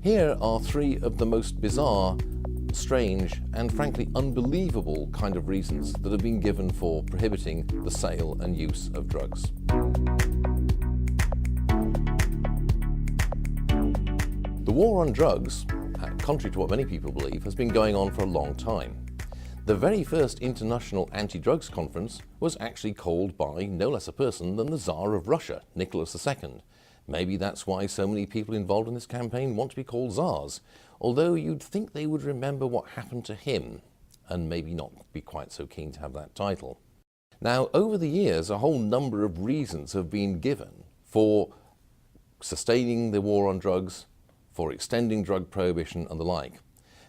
Here are three of the most bizarre, strange, and frankly unbelievable kind of reasons that have been given for prohibiting the sale and use of drugs. The war on drugs, contrary to what many people believe, has been going on for a long time. The very first International Anti-Drugs Conference was actually called by no less a person than the Tsar of Russia, Nicholas II. Maybe that's why so many people involved in this campaign want to be called Tsars, although you'd think they would remember what happened to him, and maybe not be quite so keen to have that title. Now, over the years, a whole number of reasons have been given for sustaining the war on drugs, for extending drug prohibition and the like.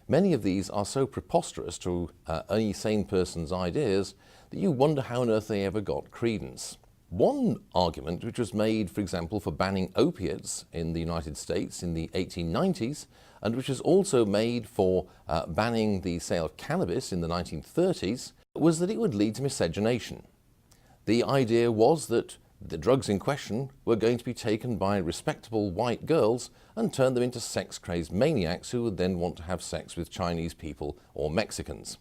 Many of these are so preposterous to any sane person's ideas that you wonder how on earth they ever got credence. One argument which was made, for example, for banning opiates in the United States in the 1890s, and which was also made for banning the sale of cannabis in the 1930s, was that it would lead to miscegenation. The idea was that the drugs in question were going to be taken by respectable white girls and turn them into sex-crazed maniacs who would then want to have sex with Chinese people or Mexicans.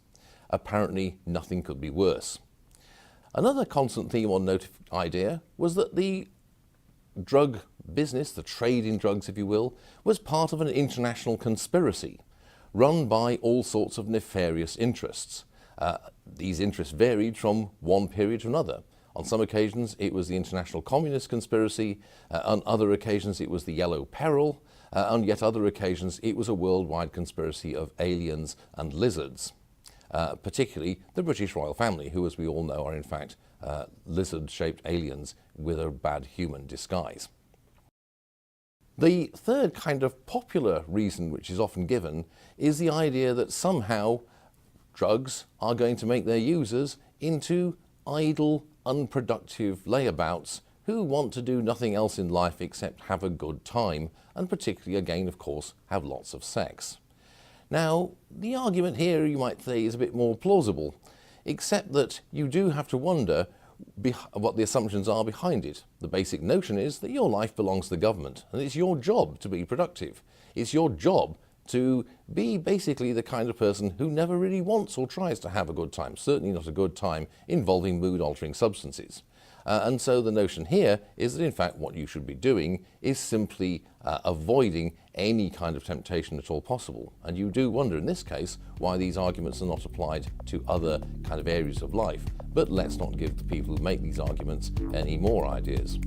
Apparently, nothing could be worse. Another constant theme or idea was that the drug business, the trade in drugs, if you will, was part of an international conspiracy run by all sorts of nefarious interests. These interests varied from one period to another. On some occasions, it was the International Communist Conspiracy. On other occasions, it was the Yellow Peril. On yet other occasions, it was a worldwide conspiracy of aliens and lizards, particularly the British royal family, who, as we all know, are in fact lizard-shaped aliens with a bad human disguise. The third kind of popular reason which is often given is the idea that somehow drugs are going to make their users into idle, unproductive layabouts who want to do nothing else in life except have a good time, and particularly, again, of course, have lots of sex. Now, the argument here, you might say, is a bit more plausible, except that you do have to wonder what the assumptions are behind it. The basic notion is that your life belongs to the government, and it's your job to be productive. It's your job to be basically the kind of person who never really wants or tries to have a good time, certainly not a good time involving mood-altering substances. And so the notion here is that in fact what you should be doing is simply avoiding any kind of temptation at all possible. And you do wonder in this case why these arguments are not applied to other kind of areas of life. But let's not give the people who make these arguments any more ideas.